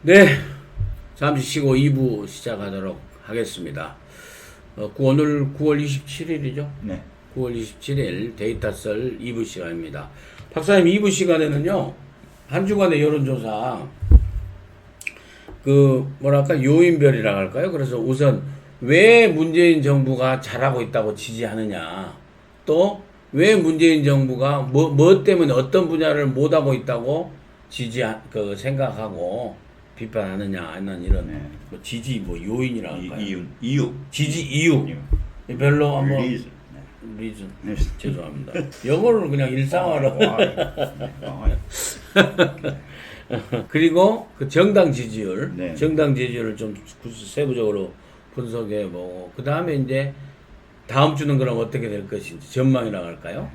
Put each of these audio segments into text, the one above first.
네, 잠시 쉬고 2부 시작하도록 하겠습니다. 오늘 9월 27일이죠? 네. 9월 27일 데이터썰 2부 시간입니다. 박사님 2부 시간에는요, 한 주간의 여론조사, 요인별이라고 할까요? 그래서 우선, 왜 문재인 정부가 잘하고 있다고 지지하느냐, 또, 왜 문재인 정부가 뭐 때문에 어떤 분야를 못하고 있다고 생각하고, 비판하느냐는 이런 네. 지지 요인이라 할까요? 이유. 지지 이유. 별로 한번 리즌. 리즌. 네. 죄송합니다. 영어를 그냥 일상화로. 그리고 그 정당 지지율, 네. 정당 지지율을 좀 세부적으로 분석해 보고 그 다음에 이제 다음 주는 그럼 어떻게 될 것인지 전망이라고 할까요?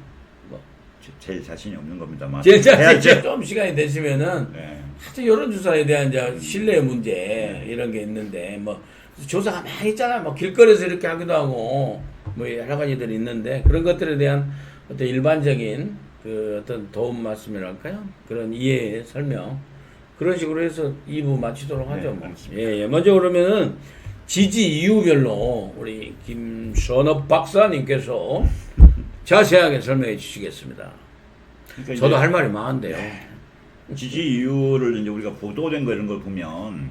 제일 자신이 없는 겁니다만. 제가 좀 시간이 되시면은 네. 하여튼 여론조사에 대한 이제 신뢰 문제 이런 게 있는데 뭐 조사가 많이 있잖아요. 뭐 길거리에서 이렇게 하기도 하고 뭐 여러 가지들이 있는데 그런 것들에 대한 어떤 일반적인 그 어떤 도움 말씀이랄까요? 그런 이해 설명 그런 식으로 해서 2부 마치도록 하죠. 뭐. 예. 먼저 그러면은 지지 이유별로 우리 김선업 박사님께서 자세하게 설명해 주시겠습니다. 그러니까 저도 이제 할 말이 많은데요. 지지 이유를 이제 우리가 보도된 거 이런 걸 보면,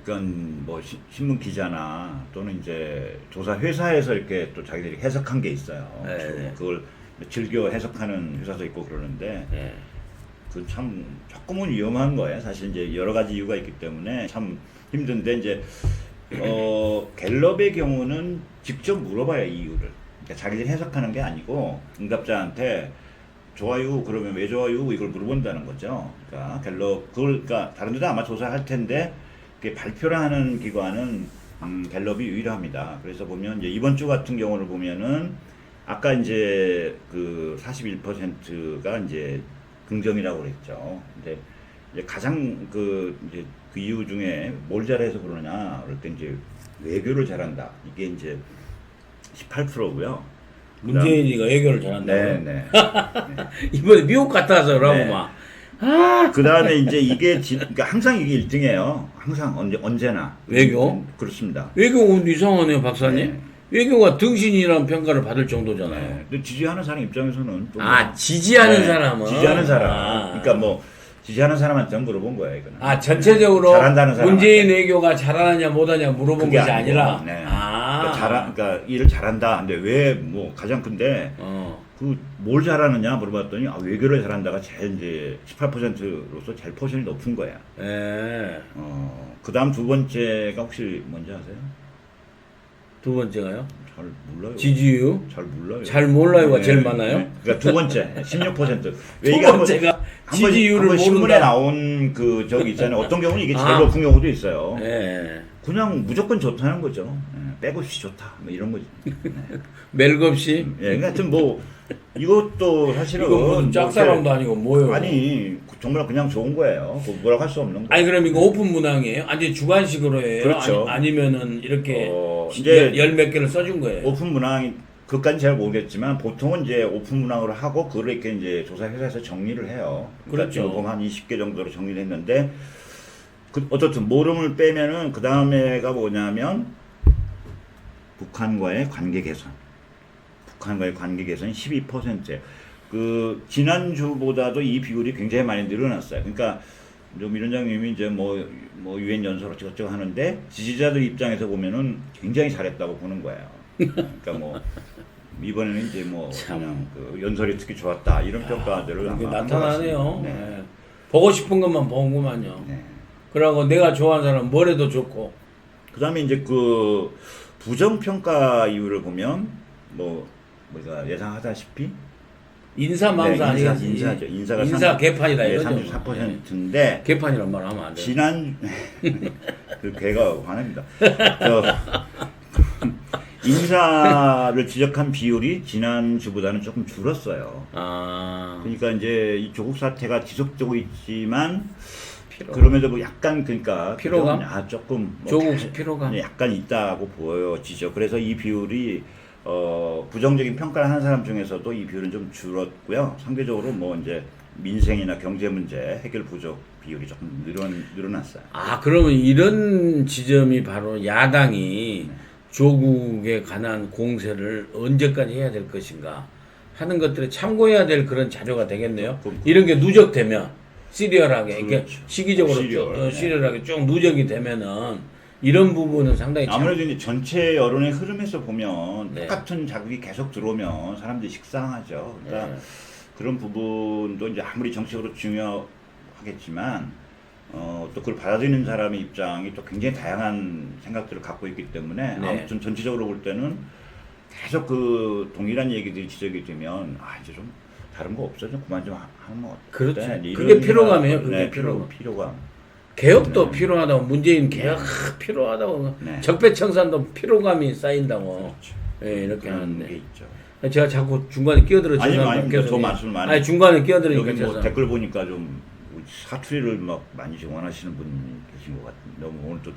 그러니까 뭐 신문 기자나 또는 이제 조사 회사에서 이렇게 또 자기들이 해석한 게 있어요. 네. 그걸 즐겨 해석하는 회사도 있고 그러는데, 네. 그 참 조금은 위험한 거예요. 사실 이제 여러 가지 이유가 있기 때문에 참 힘든데 이제 갤럽의 경우는 직접 물어봐요, 이유를. 그러니까 자기들이 해석하는 게 아니고 응답자한테 좋아요 그러면 왜 좋아요 이걸 물어본다는 거죠. 그러니까 갤럽 그러니까 다른 데도 아마 조사할 텐데 그게 발표를 하는 기관은 갤럽이 유일합니다. 그래서 보면 이제 이번 주 같은 경우를 보면은 아까 이제 그 41%가 이제 긍정이라고 그랬죠. 근데 이제 가장 이제 그 이유 중에 뭘 잘해서 그러냐 그럴 때 이제 외교를 잘한다. 이게 이제 18%고요. 문재인이가 외교를 잘한다고요? 네, 네. 이번에 미국 갔다 와서 그러고 네. 막 그 다음에 이제 이게 그러니까 항상 이게 1등이에요. 항상 언제나. 외교? 그렇습니다. 외교가 이상하네요, 박사님. 네. 외교가 등신이라는 평가를 받을 정도잖아요. 네. 근데 지지하는 사람 입장에서는 또 지지하는 네. 사람은 지지하는 사람. 그러니까 뭐 지지하는 사람한테 물어본 거예요, 이거는. 전체적으로 잘한다는 사람한테. 문재인 외교가 잘하느냐 못하냐 물어본 그게 것이 아니고, 아니라 네. 그러니까 일을 잘한다. 근데 왜 뭐 가장 큰데 그 뭘 잘하느냐 물어봤더니 외교를 잘한다가 제일 이제 18%로서 제일 포션이 높은 거야. 예. 그다음 두 번째가 혹시 뭔지 아세요? 두 번째가요? 잘 몰라요. 지지율? 잘 몰라요. 잘 몰라요가 네, 제일 많아요? 네. 그러니까 두 번째 16%. 두 번째가 지지율을 한번 신문에 모른다. 나온 그 저기 있잖아요. 어떤 경우는 이게 제일 아. 높은 경우도 있어요. 예. 그냥 무조건 좋다는 거죠. 빼고 없이 좋다. 뭐 이런 거지. 멜겁시? 예, 그러니까 하여튼 뭐 이것도 사실은 이거 무슨 짝사랑도 아니고 뭐예요? 아니 정말 그냥 좋은 거예요. 뭐라고 할 수 없는 거. 아니 그럼 이거 오픈 문항이에요? 아니 주관식으로 해요? 그렇죠. 아니면은 이렇게 이제 열 몇 개를 써준 거예요? 오픈 문항이 그까지 잘 모르겠지만 보통은 이제 오픈 문항으로 하고 그걸 이렇게 이제 조사 회사에서 정리를 해요. 그러니까 그렇죠. 지금 한 20개 정도로 정리를 했는데 어쨌든 모름을 빼면은 그 다음에가 뭐냐면 북한과의 관계 개선. 북한과의 관계 개선이 12%. 그 지난주보다도 이 비율이 굉장히 많이 늘어났어요. 그러니까 좀 위원장님이 이제 뭐 유엔 연설 어쩌고저쩌고 하는데 지지자들 입장에서 보면은 굉장히 잘했다고 보는 거예요. 그러니까 뭐 이번에는 이제 뭐 그냥 그 연설이 특히 좋았다 이런 평가들을 이게 아마 나타나네요. 네. 네. 보고 싶은 것만 보구만요. 네. 그러고 내가 좋아하는 사람은 뭐래도 좋고. 그다음에 이제 그 부정 평가 이유를 보면 우리가 예상하다시피 인사망사 아니겠지? 인사죠. 인사 개판이다 이거죠. 34%인데 개판이란 말 하면 안 돼요. 그 개가 화냅니다. 인사를 지적한 비율이 지난주보다는 조금 줄었어요. 그러니까 이제 이 조국 사태가 지속되고 있지만 그럼에도 약간 그러니까 피로감? 조금 조국 피로감? 약간 있다고 보여지죠. 그래서 이 비율이 부정적인 평가를 하는 사람 중에서도 이 비율은 좀 줄었고요. 상대적으로 뭐 이제 민생이나 경제 문제 해결 부족 비율이 조금 늘어났어요. 아, 그러면 이런 지점이 바로 야당이 조국에 관한 공세를 언제까지 해야 될 것인가 하는 것들을 참고해야 될 그런 자료가 되겠네요. 이런 게 누적되면 시리얼하게 이렇게 그렇죠. 시기적으로 시리얼, 시리얼하게 쭉 누적이 되면은 이런 부분은 상당히 아무래도 이제 전체 여론의 흐름에서 보면 네. 똑같은 자극이 계속 들어오면 사람들이 식상하죠. 그러니까 네. 그런 부분도 이제 아무리 정치적으로 중요하겠지만 또 그걸 받아들이는 사람의 입장이 또 굉장히 다양한 생각들을 갖고 있기 때문에 네. 아무튼 전체적으로 볼 때는 계속 그 동일한 얘기들이 지적이 되면 이제 좀 다른 거 없어 좀 그만 좀 하는 것 같아. 그렇죠. 이런 그게 필요감이에요. 그게 네, 필요감. 필요감. 개혁도 필요하다고 문재인 개혁 필요하다고 네. 적폐청산도 필요감이 쌓인다고 그렇죠. 예, 이렇게 그런 게 하는데 있죠. 제가 자꾸 중간에 끼어들어 아니, 저 말씀 많이. 아니 중간에 끼어들으니까 여기 뭐 죄송합니다. 댓글 보니까 좀 사투리를 막 많이 원하시는 분 계신 것 같은데 너무 오늘 또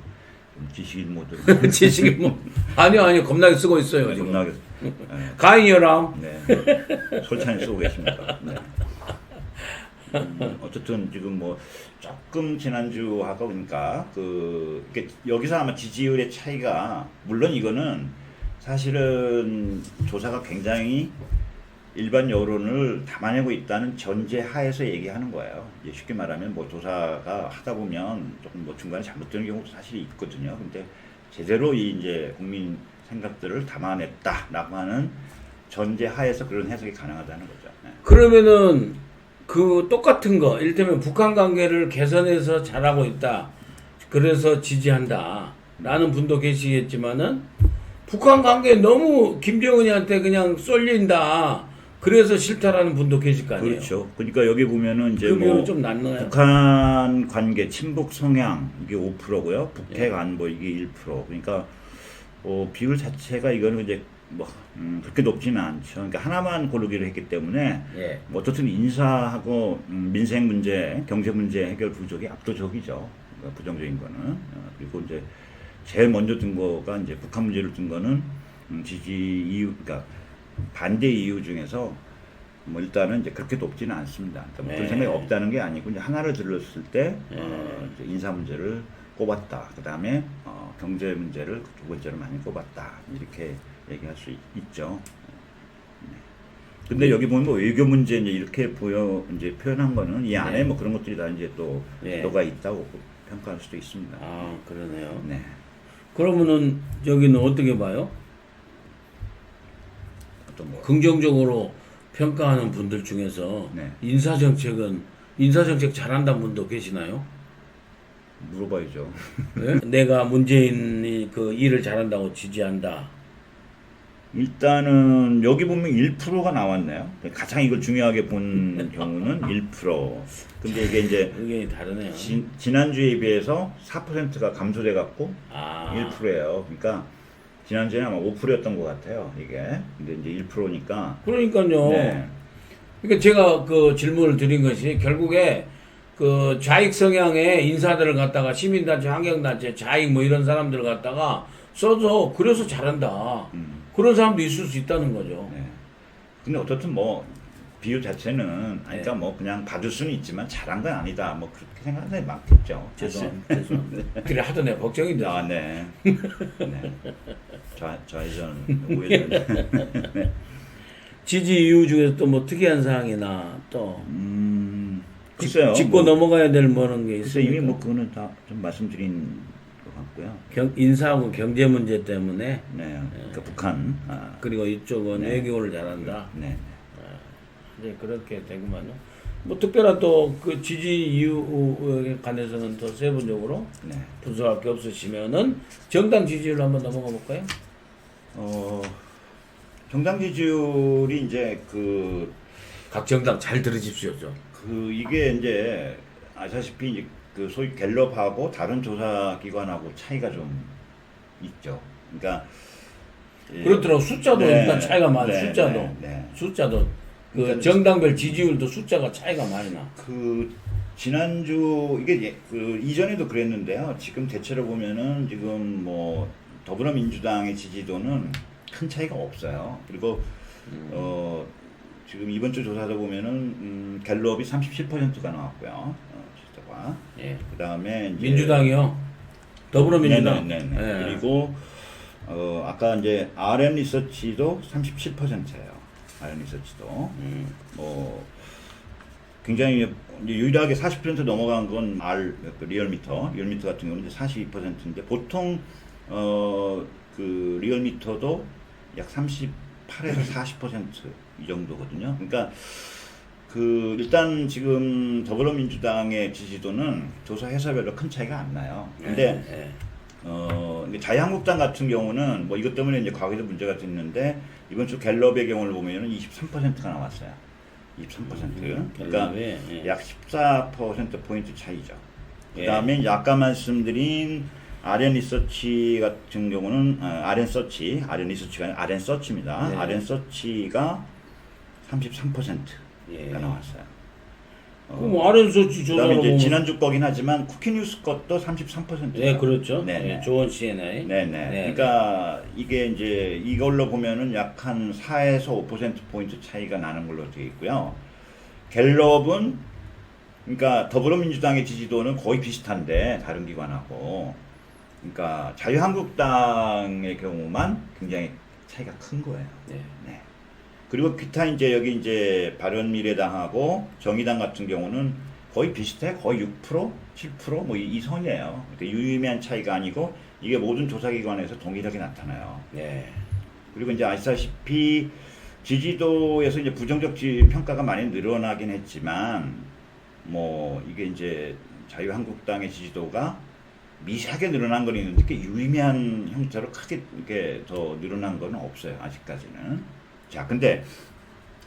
좀 지식인 모드로 지식이 뭐 아니요 겁나게 쓰고 있어요 지금. 겁나게 가인이랑 네. 솔찬히 쓰고 계십니까? 네. 어쨌든 지금 뭐 조금 지난주하고 그러니까 이게 여기서 아마 지지율의 차이가 물론 이거는 사실은 조사가 굉장히 일반 여론을 담아내고 있다는 전제 하에서 얘기하는 거예요. 이제 쉽게 말하면 뭐 조사가 하다 보면 조금 뭐 중간에 잘못되는 경우도 사실 있거든요. 근데 제대로 이제 국민 생각들을 담아냈다라고 하는 전제 하에서 그런 해석이 가능하다는 거죠. 네. 그러면은 그 똑같은 거 이를테면 북한 관계를 개선해서 잘하고 있다. 그래서 지지한다. 라는 분도 계시겠지만은 북한 관계 너무 김정은이한테 그냥 쏠린다. 그래서 싫다라는 분도 계실 거 아니에요. 그렇죠. 그러니까 여기 보면은 이제 그 비율은 뭐 좀 낮나요? 북한 관계 친북 성향 이게 5%고요. 북핵 안보 이게 1%. 그러니까 비율 자체가 이거는 이제 뭐 그렇게 높지는 않죠. 그러니까 하나만 고르기로 했기 때문에 예. 뭐 어떻든 인사하고 민생 문제, 경제 문제 해결 부족이 압도적이죠. 그러니까 부정적인 거는 그리고 이제 제일 먼저 든 거가 이제 북한 문제를 든 거는 지지 이유, 그러니까 반대 이유 중에서 뭐 일단은 이제 그렇게 높지는 않습니다. 그러니까 뭐 그런 네. 생각이 없다는 게 아니고 이제 하나를 들었을 때 네. 이제 인사 문제를 꼽았다. 그 다음에 경제 문제를 두 번째로 많이 꼽았다. 이렇게 얘기할 수 있죠. 네. 근데 여기 보면 뭐 외교 문제 이제 이렇게 이제 표현한 거는 이 안에 네. 뭐 그런 것들이 다 이제 또 네. 녹아 있다고 평가할 수도 있습니다. 아 그러네요. 네. 그러면은 여기는 어떻게 봐요? 어떤 뭐 긍정적으로 평가하는 분들 중에서 네. 인사정책 잘한다는 분도 계시나요? 물어봐야죠. 네? 내가 문재인이 그 일을 잘한다고 지지한다. 일단은 여기 보면 1%가 나왔네요. 가장 이걸 중요하게 본 경우는 1%. 근데 이게 이제 의견이 다르네요. 지난주에 비해서 4%가 감소돼 갖고 아, 1%예요. 그러니까 지난주에는 아마 5%였던 것 같아요. 이게. 근데 이제 1%니까. 그러니까요. 네. 그러니까 제가 그 질문을 드린 것이 결국에 그 좌익 성향의 인사들을 갖다가 시민단체, 환경단체, 좌익 뭐 이런 사람들을 갖다가 써서 그래서 잘한다. 그런 사람도 있을 수 있다는 거죠. 네. 근데 어떻든 뭐 비율 자체는 그러니까 네. 뭐 그냥 받을 수는 있지만 잘한 건 아니다. 뭐 그렇게 생각하는 사람이 많겠죠. 죄송합니다. 그래 하도 내가 걱정이 돼. 아, 네. 네. 좌회전 우회전. 지지 이유 중에서 또 뭐 특이한 사항이나 또 글쎄요. 짚고 뭐, 넘어가야 될 뭐는 게 글쎄 있어요. 이미 뭐 그거는 다 좀 말씀드린 것 같고요. 인사하고 경제 문제 때문에 네. 그러니까 북한. 그리고 이쪽은 네. 외교를 잘한다. 네. 이제 그렇게 되구만요. 뭐 특별한 또 그 지지 이유에 관해서는 더 세부적으로 네. 분석할 게 없으시면은 정당 지지율로 한번 넘어가 볼까요? 정당 지지율이 이제 각 정당 잘 들으십시오, 좀. 이게 이제 아시다시피 이제 그 소위 갤럽하고 다른 조사 기관하고 차이가 좀 있죠. 그러니까 그렇더라고 숫자도 네, 일단 차이가 많아. 네, 숫자도 네, 네. 숫자도 그 그러니까 정당별 지지율도 숫자가 차이가 많이 나. 지난주 이게 이전에도 그랬는데요. 지금 대체로 보면은 지금 뭐 더불어민주당의 지지도는 큰 차이가 없어요. 그리고 지금 이번 주 조사도 보면은 갤럽이 37%가 나왔고요. 지지도가. 예. 그다음에 이제 민주당이요. 더불어민주당. 네네네. 예. 그리고 아까 이제 RM 리서치도 37%예요. RM 리서치도 뭐 굉장히 이제 유일하게 40% 넘어간 건 그 리얼미터 같은 경우는 이제 42%인데 보통 그 리얼미터도 약 38에서 40% 이 정도거든요. 그러니까 그 일단 지금 더불어민주당의 지지도는 조사 회사별로 큰 차이가 안 나요. 근데 이게 자유한국당 같은 경우는 뭐 이것 때문에 이제 과거에도 문제가 됐는데 이번 주 갤럽의 경우를 보면은 23%가 나왔어요. 23%. 그러니까 약 14% 포인트 차이죠. 그다음에 이제 아까 말씀드린 RN 리서치 같은 경우는 RN 리서치가 아니라 RN 서치입니다. 네. RN 서치가 33%가 나왔어요. 그럼 아랜소치 그다음에 조사로 이제 보면 지난주 거긴 하지만 쿠키뉴스 것도 33%. 네, 그렇죠. 네네. 네, 조원 CNI. 네네. 그러니까 이게 이제 이걸로 보면은 약 한 4에서 5% 포인트 차이가 나는 걸로 되어 있고요. 갤럽은 그러니까 더불어민주당의 지지도는 거의 비슷한데 다른 기관하고, 그러니까 자유한국당의 경우만 굉장히 차이가 큰 거예요. 네. 네. 그리고 기타 이제 여기 이제 바른미래당하고 정의당 같은 경우는 거의 비슷해. 거의 6%, 7% 뭐 이 선이에요. 그러니까 유의미한 차이가 아니고 이게 모든 조사기관에서 동일하게 나타나요. 네. 그리고 이제 아시다시피 지지도에서 이제 부정적 평가가 많이 늘어나긴 했지만 뭐 이게 이제 자유한국당의 지지도가 미세하게 늘어난 건 있는데 이렇게 유의미한 형태로 크게 이렇게 더 늘어난 건 없어요. 아직까지는. 자, 근데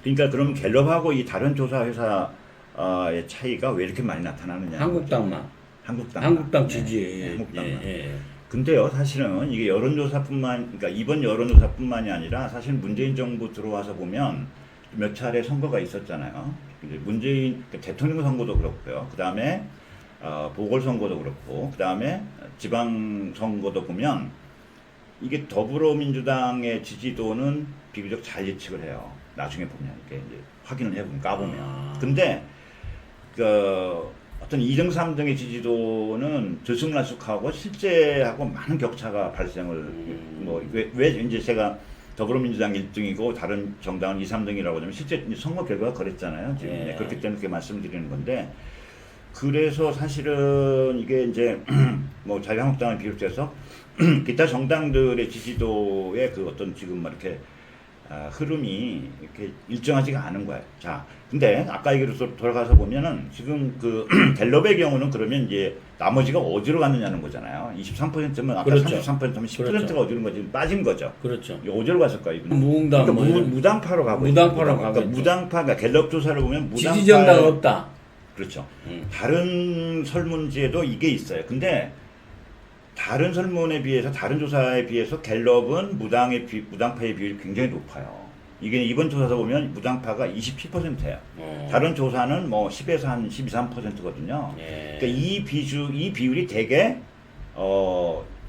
그러니까 그럼 갤럽하고 이 다른 조사 회사의 차이가 왜 이렇게 많이 나타나느냐? 한국당만. 한국당. 한국당 지지. 네, 한국당만. 예. 근데요, 사실은 이게 그러니까 이번 여론조사뿐만이 아니라 사실 문재인 정부 들어와서 보면 몇 차례 선거가 있었잖아요. 이제 문재인 대통령 선거도 그렇고요. 그 다음에 보궐선거도 그렇고, 그 다음에 지방선거도 보면 이게 더불어민주당의 지지도는 비교적 잘 예측을 해요. 나중에 보면 이렇게 이제 확인을 해보면 까보면. 근데 그 어떤 2등, 3등의 지지도는 들쑥날쑥하고 실제하고 많은 격차가 발생을 왜 이제 제가 더불어민주당 1등이고 다른 정당은 2, 3등이라고 하면 실제 선거 결과가 그랬잖아요. 지금 예. 그렇기 때문에 그렇게 말씀드리는 건데, 그래서 사실은 이게 이제 뭐 자유한국당을 비롯해서 기타 정당들의 지지도의 그 어떤 지금 막 이렇게 흐름이 이렇게 일정하지가 않은 거예요. 자, 근데 아까 얘기로 돌아가서 보면은 지금 그 갤럽의 경우는 그러면 이제 나머지가 어디로 갔느냐는 거잖아요. 23%면 아까 그렇죠. 33%면 10%가 그렇죠. 어디로 가 지금 빠진 거죠. 그렇죠. 어디로 갔을까요? 이분은? 무응당 그러니까 뭐 무당파로 가고 무당파로 있어요. 가고 그러니까 있죠. 무당파가 갤럽 조사를 보면 무당파 지지정당 없다. 그렇죠. 다른 설문지에도 이게 있어요. 근데 다른 설문에 비해서 다른 조사에 비해서 갤럽은 무당파의 비율이 굉장히 높아요. 이게 이번 조사에서 보면 무당파가 27%예요. 다른 조사는 뭐 10에서 한 12, 13%거든요. 예. 그러니까 이 비율이 되게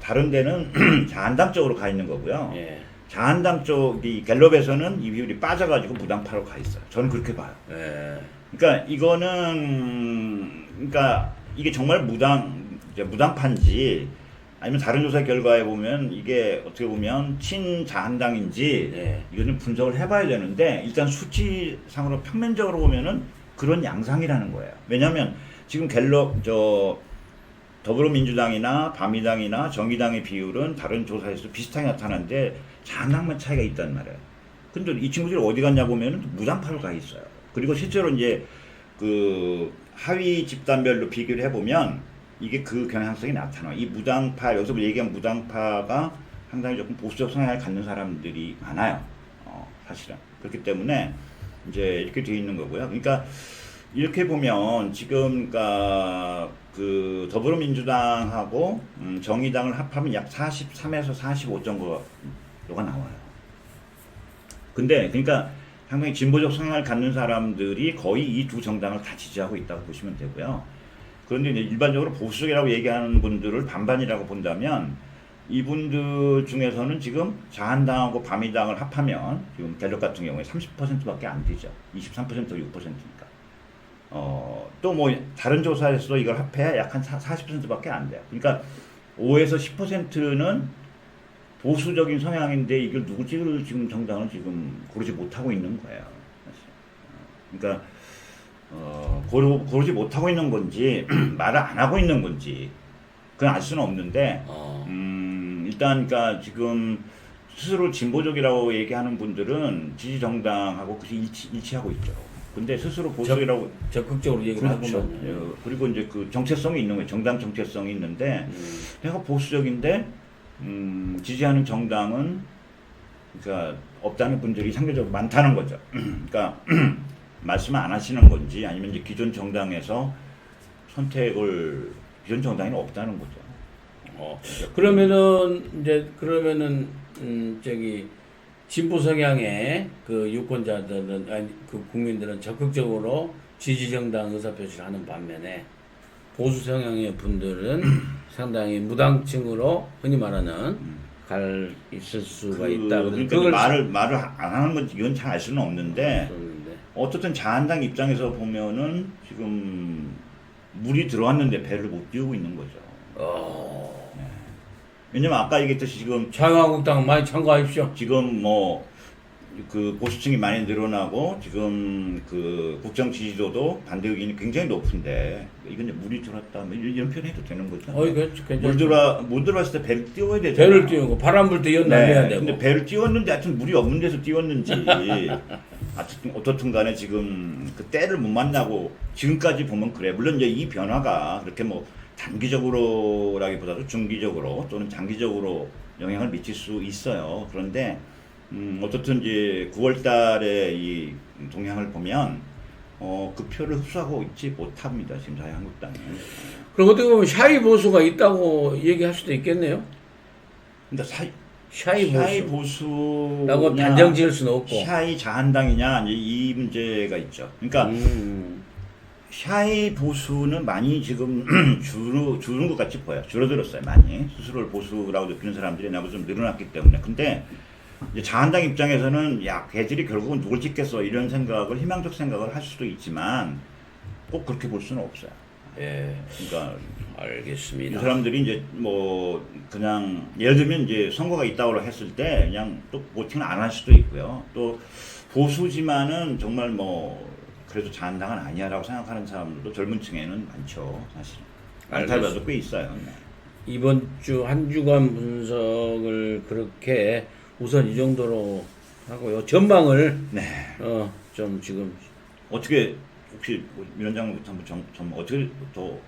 다른 데는 자한당 쪽으로 가 있는 거고요. 예. 자한당 쪽이 갤럽에서는 이 비율이 빠져가지고 무당파로 가 있어요. 저는 그렇게 봐요. 예. 그러니까 그러니까 이게 정말 무당파인지 아니면 다른 조사 결과에 보면 이게 어떻게 보면 친자한당인지 네. 이거는 분석을 해봐야 되는데, 일단 수치상으로 평면적으로 보면은 그런 양상이라는 거예요. 왜냐하면 지금 갤럽 더불어민주당이나 바미당이나 정의당의 비율은 다른 조사에서 비슷하게 나타나는데 자한당만 차이가 있단 말이에요. 근데 이 친구들이 어디 갔냐 보면은 무당파로 가 있어요. 그리고 실제로 이제 그 하위 집단별로 비교를 해보면 이게 그 경향성이 나타나요. 이 무당파, 여기서 얘기한 무당파가 상당히 조금 보수적 성향을 갖는 사람들이 많아요. 사실은. 그렇기 때문에 이제 이렇게 되어 있는 거고요. 그러니까 이렇게 보면 지금 그러니까 그 더불어민주당하고 정의당을 합하면 약 43에서 45 정도가 나와요. 근데 그러니까 상당히 진보적 성향을 갖는 사람들이 거의 이 두 정당을 다 지지하고 있다고 보시면 되고요. 그런데 이제 일반적으로 보수적이라고 얘기하는 분들을 반반이라고 본다면 이분들 중에서는 지금 자한당하고 바미당을 합하면 지금 갤럽 같은 경우에 30%밖에 안 되죠. 23% 6%니까. 또 뭐 다른 조사에서도 이걸 합해야 약 한 40%밖에 안 돼요. 그러니까 5에서 10%는 보수적인 성향인데 이걸 누구 찍을 지금 정당은 지금 고르지 못하고 있는 거예요. 그러니까 고르지 못하고 있는 건지 말을 안 하고 있는 건지 그건 알 수는 없는데 일단 그러니까 지금 스스로 진보적이라고 얘기하는 분들은 지지 정당하고 그것이 일치하고 있죠. 근데 스스로 보수적이라고 적극적으로 얘기를 그렇죠. 하고는 그리고 이제 그 정체성이 있는 거예요. 정당 정체성이 있는데 내가 보수적인데 지지하는 정당은 그러니까 없다는 분들이 상대적으로 많다는 거죠. 그러니까 말씀을 안 하시는 건지 아니면 이제 기존 정당에서 선택을 기존 정당에는 없다는 거죠. 그러면은 저기 진보 성향의 그 유권자들은 아니 그 국민들은 적극적으로 지지 정당 의사 표시를 하는 반면에 보수 성향의 분들은 상당히 무당층으로 흔히 말하는 있을 수가 있다. 그러니까 말을 안 하는 건 이건 잘 알 수는 없는데 어쨌든 자한당 입장에서 보면은 지금 물이 들어왔는데 배를 못 띄우고 있는 거죠. 네. 왜냐면 아까 얘기했듯이 지금 자유한국당 많이 참고하십시오. 지금 뭐 그 보수층이 많이 늘어나고 지금 그 국정 지지도도 반대 의견이 굉장히 높은데 이건 이제 물이 들어왔다 뭐 이런 표현해도 되는 거죠. 물 들어왔을 때 배를 띄워야 되죠. 배를 띄우고 바람 불 때 연날려야 되고. 근데 배를 띄웠는데 하여튼 물이 없는 데서 띄웠는지 하여튼 어떻든 간에 지금 그 때를 못 만나고 지금까지 보면 그래. 물론 이제 이 변화가 그렇게 뭐 단기적으로라기보다도 중기적으로 또는 장기적으로 영향을 미칠 수 있어요. 그런데 어쨌든 이제 9월 달에 이 동향을 보면 그 표를 흡수하고 있지 못합니다. 지금 자유한국당이. 그럼 어떻게 보면 샤이 보수가 있다고 얘기할 수도 있겠네요. 그러니까 샤이 보수라고 라고 단정 지을 수는 없고. 샤이 자한당이냐 이제 이 문제가 있죠. 그러니까 샤이 보수는 많이 지금 줄은 것 같이 보여요. 줄어들었어요. 많이. 스스로를 보수라고 느끼는 사람들이 나고 좀 늘어났기 때문에. 근데 이제 자한당 입장에서는 야 걔들이 결국은 누굴 찍겠어 이런 생각을 희망적 생각을 할 수도 있지만 꼭 그렇게 볼 수는 없어요. 예. 그러니까 알겠습니다. 이 사람들이 이제 뭐 그냥 예를 들면 이제 선거가 있다고 했을 때 그냥 또 보팅을 안 할 수도 있고요. 또 보수지만은 정말 뭐 그래도 자한당은 아니야라고 생각하는 사람들도 젊은 층에는 많죠. 사실. 알타리아도 꽤 있어요. 네. 이번 주 한 주간 분석을 그렇게 우선 이 정도로 하고요. 전망을 네. 좀 지금 어떻게 혹시 위원장부터 한번 어떻게 또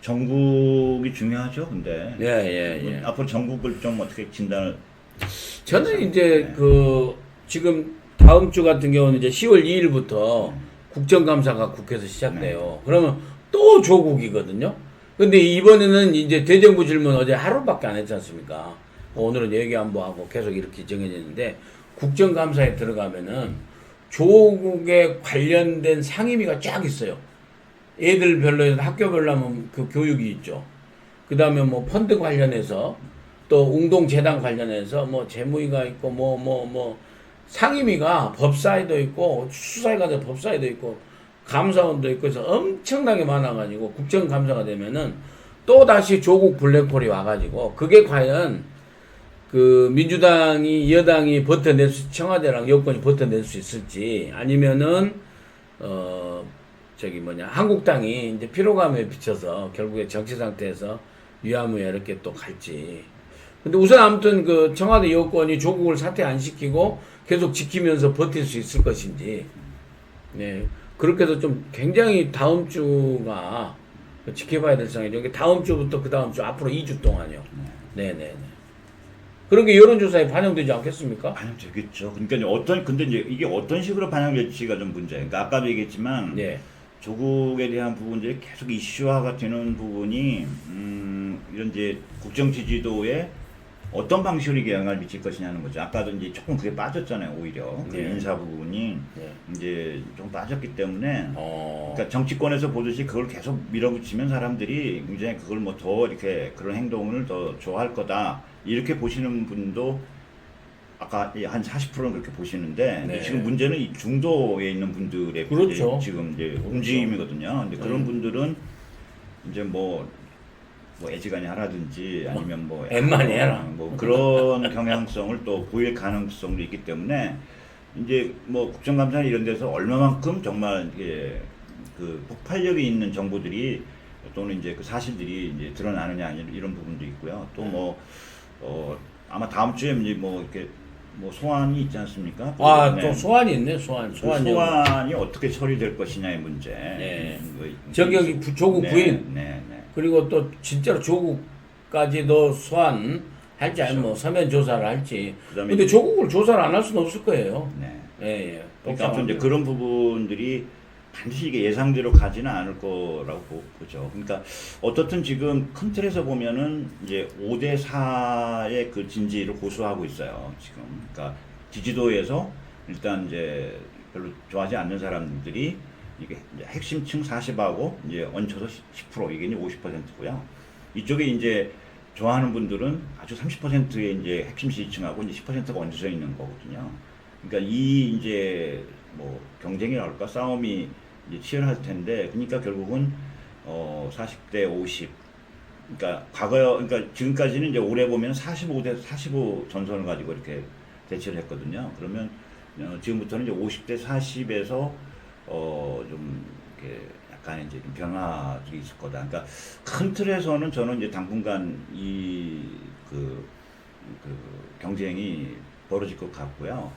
전국이 중요하죠. 근데 예. 앞으로 전국을 좀 어떻게 진단을 저는 이제 그 지금 다음 주 같은 경우는 이제 10월 2일부터 국정감사가 국회에서 시작돼요. 그러면 또 조국이거든요. 근데 이번에는 이제 대정부 질문 어제 하루밖에 안 했지 않습니까? 오늘은 얘기안보하고 계속 이렇게 정해졌는데 국정감사에 들어가면은 조국에 관련된 상임위가 쫙 있어요. 애들별로 해서 학교별로 하면 그 교육이 있죠. 그 다음에 뭐 펀드 관련해서 또 웅동재단 관련해서 뭐 재무위가 있고 뭐 상임위가 법사위도 있고 수사위가 법사위도 있고 감사원도 있고 해서 엄청나게 많아가지고 국정감사가 되면은 또 다시 조국 블랙홀이 와가지고 그게 과연 그 민주당이 여당이 버텨낼 수 청와대랑 여권이 버텨낼 수 있을지 아니면은 한국당이 이제 피로감에 비쳐서 결국에 정치 상태에서 위아무에 이렇게 또 갈지. 근데 우선 아무튼 그 청와대 여권이 조국을 사퇴 안 시키고 계속 지키면서 버틸 수 있을 것인지. 네. 그렇게 해서 좀 굉장히 다음 주가 지켜봐야 될 상황이죠. 다음 주부터 그 다음 주 앞으로 2주 동안요. 네네네. 그런 게 여론조사에 반영되지 않겠습니까? 반영되겠죠. 그러니까 근데 이제 이게 어떤 식으로 반영될지가 좀 문제예요. 그러니까 아까도 얘기했지만 네. 조국에 대한 부분들이 계속 이슈화가 되는 부분이 이런 이제 국정 지지도에 어떤 방식으로 이게 영향을 미칠 것이냐는 거죠. 아까도 이제 조금 그게 빠졌잖아요, 오히려. 그 네. 인사 부분이 네. 이제 좀 빠졌기 때문에. 어. 그러니까 정치권에서 보듯이 그걸 계속 밀어붙이면 사람들이 굉장히 그걸 뭐 더 이렇게 그런 행동을 더 좋아할 거다. 이렇게 보시는 분도 아까 한 40%는 그렇게 보시는데 네. 지금 문제는 이 중도에 있는 분들의 그렇죠. 지금 이제 그렇죠. 움직임이거든요. 근데 그런 네. 분들은 이제 뭐 애지간히 하라든지 아니면 뭐 엠만이 해라. 뭐 그런 경향성을 또 보일 가능성도 있기 때문에 이제 뭐 국정감사 이런 데서 얼마만큼 정말 이게 그 폭발력이 있는 정보들이 또는 이제 그 사실들이 이제 드러나느냐 이런 부분도 있고요. 또 뭐 아마 다음 주에 이제 뭐 이렇게 뭐 소환이 있지 않습니까? 아, 네. 또 소환이 있네, 소환. 그 소환. 소환이 어떻게 처리될 것이냐의 문제. 네. 뭐 저기 조국 네, 부인. 네, 네. 그리고 또 진짜로 조국까지도 소환 할지 아니면 뭐 서면 조사를 할지. 그다음에 근데 이제- 조국을 조사를 안 할 수는 없을 거예요. 네. 예, 예. 그러니까 아무튼 이제 복잡한데. 그런 부분들이 반드시 이게 예상대로 가지는 않을 거라고 보죠. 그러니까 어떻든 지금 큰 틀에서 보면은 이제 5대 4의 그 진지를 고수하고 있어요. 지금. 그러니까 지지도에서 일단 이제 별로 좋아하지 않는 사람들이 이게 이제 핵심층 40하고 이제 얹혀서 10% 이게 이제 50%고요. 이쪽에 이제 좋아하는 분들은 아주 30%의 이제 핵심 지지층하고 이제 10%가 얹혀져 있는 거거든요. 그러니까 이 이제 뭐 경쟁이랄까 싸움이 이제 치열할 텐데, 그러니까 결국은 40대 50. 그러니까 그러니까 지금까지는 이제 올해 보면 45대 45 전선을 가지고 이렇게 대치를 했거든요. 그러면 지금부터는 이제 50대 40에서 좀 이렇게 약간 이제 좀 변화들이 있을 거다. 그러니까 큰 틀에서는 저는 이제 당분간 그 경쟁이 벌어질 것 같고요.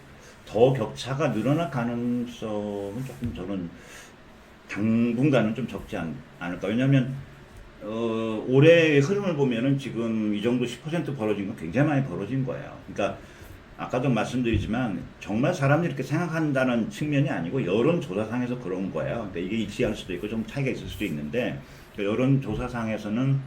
더 격차가 늘어날 가능성은 조금 저는 당분간은 좀 적지 않을까. 왜냐하면 올해의 흐름을 보면은 지금 이 정도 10% 벌어진 건 굉장히 많이 벌어진 거예요. 그러니까 아까도 말씀드리지만 정말 사람들이 이렇게 생각한다는 측면이 아니고 여론조사상에서 그런 거예요. 그러니까 이게 일치할 수도 있고 좀 차이가 있을 수도 있는데, 여론조사상에서는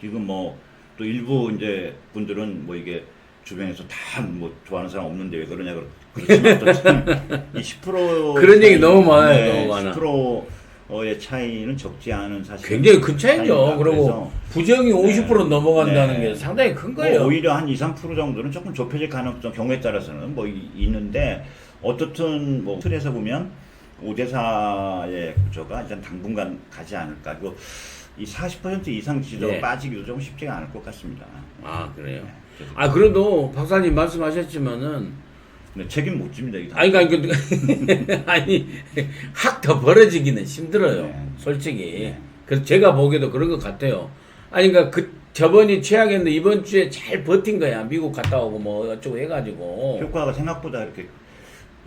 지금 뭐 또 일부 이제 분들은 뭐 이게 주변에서 다 뭐 좋아하는 사람 없는데 왜 그러냐 그렇지만 어쨌든 이 10% 그런 얘기 너무 많아요, 너무 많아. 10%의 차이는 적지 않은 사실. 굉장히 큰 차이죠. 차이입니다. 그리고 그래서 부정이 50% 넘어간다는 네. 게 상당히 큰 뭐 거예요. 오히려 한 2, 3% 정도는 조금 좁혀질 가능성, 경우에 따라서는 뭐 있는데, 어떻든 뭐 틀에서 보면 5대 4의 구조가 일단 당분간 가지 않을까. 그리고 이 40% 이상 지지도가 네. 빠지기도 좀 쉽지가 않을 것 같습니다. 아, 그래요. 네, 그래서 아, 그래도 박사님 말씀하셨지만은 네, 책임 못 집니다. 이 아니, 그러니까, 아니, 확 더 벌어지기는 힘들어요. 네. 솔직히. 네. 그래서 제가 보기에도 그런 것 같아요. 아니, 그러니까 저번이 최악이었는데 이번 주에 잘 버틴 거야. 미국 갔다 오고 뭐 어쩌고 해가지고. 효과가 생각보다 이렇게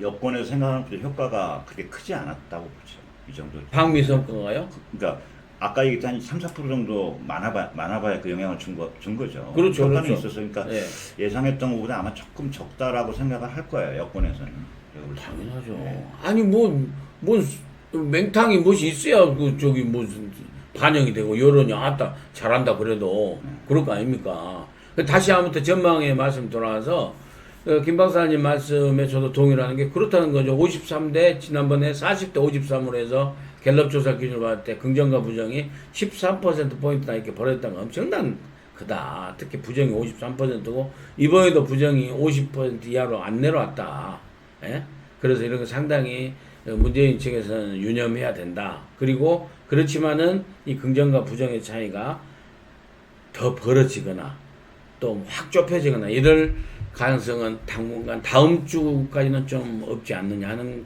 여권에서 생각하는 것보다 효과가 그렇게 크지 않았다고 보죠. 이 정도. 박미선 거가요? 그러니까 아까 얘기했던 한 3, 4% 정도 많아봐야 그 영향을 준 거죠. 그렇죠, 효과는 그렇죠. 있었어요. 그러니까 네. 예상했던 것보다 아마 조금 적다라고 생각을 할 거예요. 여권에서는. 제가 볼 때는. 당연하죠. 네. 아니, 맹탕이 무엇이 있어야 저기 무슨 반영이 되고 여론이 아따 잘한다 그래도 그럴 거 아닙니까? 다시 한번 전망의 말씀 돌아와서 김 박사님 말씀에 저도 동의를 하는 게 그렇다는 거죠. 53대 지난번에 40대 53으로 해서 갤럽 조사 기준으로 봤을 때 긍정과 부정이 13%포인트나 이렇게 벌어졌다는 건 엄청난 크다. 특히 부정이 53%고 이번에도 부정이 50% 이하로 안 내려왔다. 예? 그래서 이런 거 상당히 문재인 측에서는 유념해야 된다. 그리고 그렇지만은 이 긍정과 부정의 차이가 더 벌어지거나 또 확 좁혀지거나 이럴 가능성은 당분간 다음 주까지는 좀 없지 않느냐 하는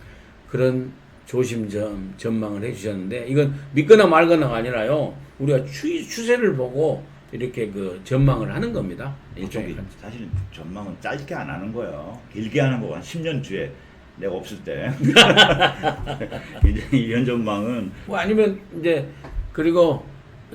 그런 조심점 전망을 해주셨는데, 이건 믿거나 말거나가 아니라요. 우리가 추세를 보고 이렇게 그 전망을 하는 겁니다. 저기 사실 전망은 짧게 안 하는 거예요. 길게 하는 거 한 10년 뒤에 내가 없을 때. 이제 이런 전망은 뭐 아니면 이제 그리고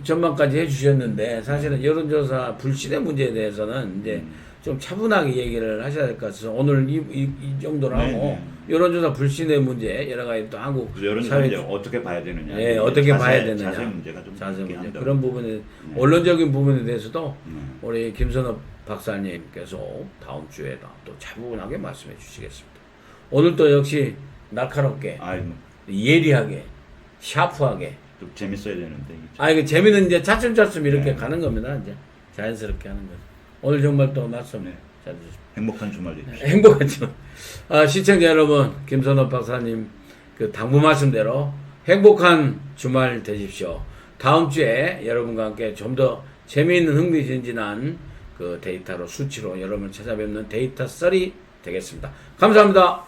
전망까지 해주셨는데, 사실은 여론조사 불신의 문제에 대해서는 이제 좀 차분하게 얘기를 하셔야 될 것 같아서 오늘 이 정도로 네, 하고 네. 여론조사 불신의 문제 여러 가지 또 한국 그래서 여론조사 사회 이제 어떻게 봐야 되느냐. 예, 어떻게 봐야 되느냐. 자세 문제가 좀 자세 있긴 문제 합니다. 그런 부분에 네. 언론적인 부분에 대해서도 네. 우리 김선업 박사님께서 다음 주에도 또 차분하게 말씀해 주시겠습니다. 오늘도 역시 날카롭게 아이 뭐, 예리하게 샤프하게 좀 재밌어야 되는데. 이게 아 이거 재미는 이제 차츰차츰 이렇게 네. 가는 겁니다. 이제 자연스럽게 하는 거죠. 오늘 정말 또 말씀 네. 잘해주십시오. 행복한 주말 되십시오. 행복하죠. 시청자 여러분, 김선업 박사님 그 당부 말씀대로 행복한 주말 되십시오. 다음 주에 여러분과 함께 좀 더 재미있는 흥미진진한 그 데이터로 수치로 여러분을 찾아뵙는 데이터 썰이 되겠습니다. 감사합니다.